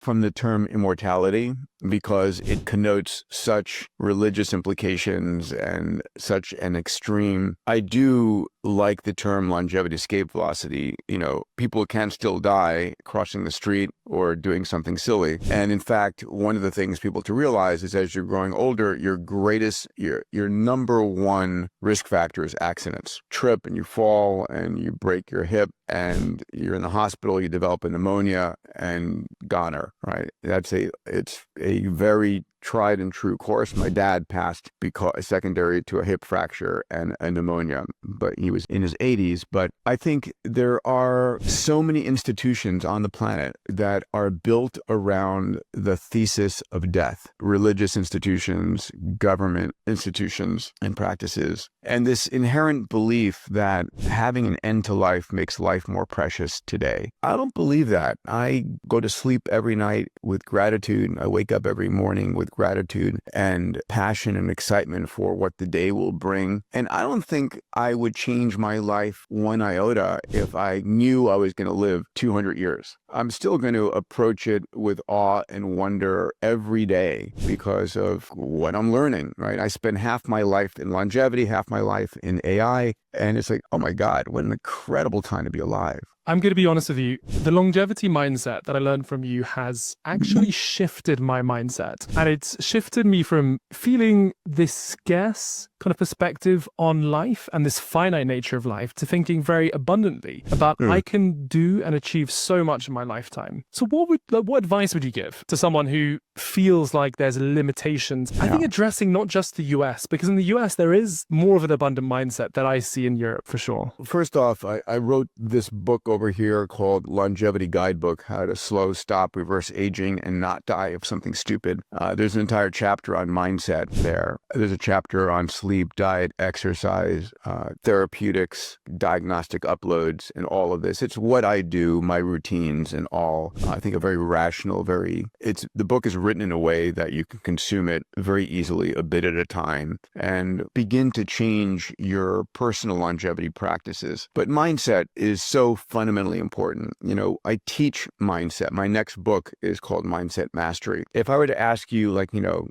from the term immortality because it connotes such religious implications and such an extreme. I do like the term longevity escape velocity. People can still die crossing the street or doing something silly. And in fact, one of the things people to realize is as you're growing older, your number one risk factor is accidents. Trip and you fall and you break your hip and you're in the hospital, you develop a pneumonia and goner, right? It's a very tried and true course. My dad passed because secondary to a hip fracture and a pneumonia, but he was in his 80s. But I think there are so many institutions on the planet that are built around the thesis of death. Religious institutions, government institutions and practices, and this inherent belief that having an end to life makes life more precious today. I don't believe that. I go to sleep every night with gratitude. I wake up every morning with gratitude and passion and excitement for what the day will bring. And I don't think I would change my life one iota if I knew I was going to live 200 years. I'm still going to approach it with awe and wonder every day because of what I'm learning, right? I spend half my life in longevity, half my life in AI, and it's like, oh my God, what an incredible time to be alive. I'm going to be honest with you. The longevity mindset that I learned from you has actually shifted my mindset. And it's shifted me from feeling this scarce kind of perspective on life and this finite nature of life to thinking very abundantly about I can do and achieve so much in my lifetime. So what advice would you give to someone who feels like there's limitations? I think addressing not just the US, because in the US there is more of an abundant mindset that I see in Europe for sure. First off, I wrote this book over here called Longevity Guidebook, How to Slow, Stop, Reverse Aging, and Not Die of Something Stupid. There's an entire chapter on mindset there. There's a chapter on sleep, diet, exercise, therapeutics, diagnostic uploads, and all of this. It's what I do, my routines and all. I think a very rational, the book is written in a way that you can consume it very easily, a bit at a time, and begin to change your personal longevity practices. But mindset is so fundamentally important. I teach mindset. My next book is called Mindset Mastery. If I were to ask you,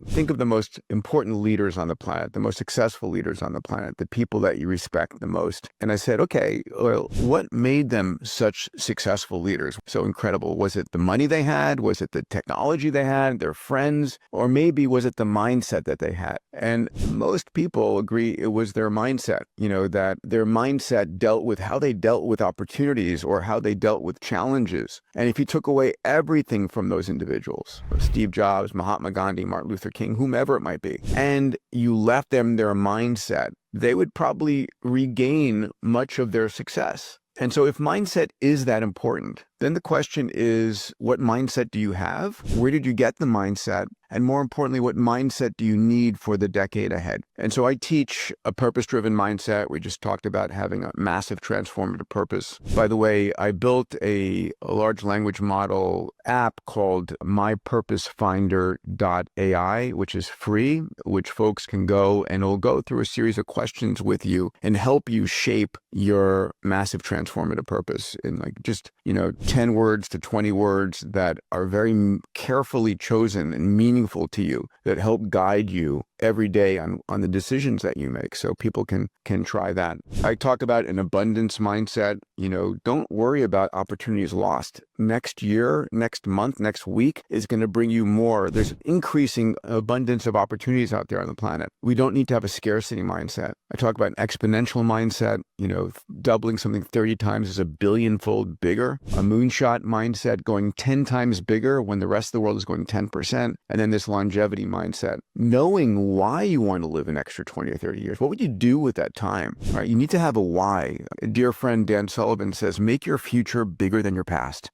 think of the most important leaders on the planet, the most successful leaders on the planet, the people that you respect the most. And I said, okay, well, what made them such successful leaders? So incredible. Was it the money they had? Was it the technology they had, their friends? Or maybe was it the mindset that they had? And most people agree it was their mindset, that their mindset dealt with how they dealt with opportunities or how they dealt with challenges. And if you took away everything from those individuals, Steve Jobs, Mahatma Gandhi, Martin Luther King, whomever it might be, and you left them their mindset, they would probably regain much of their success. And so if mindset is that important, then the question is, what mindset do you have? Where did you get the mindset? And more importantly, what mindset do you need for the decade ahead? And so I teach a purpose-driven mindset. We just talked about having a massive transformative purpose. By the way, I built a large language model app called mypurposefinder.ai, which is free, which folks can go and it'll go through a series of questions with you and help you shape your massive transformative purpose in 10 words to 20 words that are very carefully chosen and meaningful to you, that help guide you every day on the decisions that you make. So people can try that. I talk about an abundance mindset. Don't worry about opportunities lost. Next year, next month, next week is going to bring you more. There's increasing abundance of opportunities out there on the planet. We don't need to have a scarcity mindset. I talk about an exponential mindset. Doubling something 30 times is a billion-fold bigger. A moonshot mindset, going 10 times bigger when the rest of the world is going 10%. And then this longevity mindset, knowing why you want to live an extra 20 or 30 years. What would you do with that time? All right, you need to have a why. A dear friend, Dan Sullivan, says, make your future bigger than your past.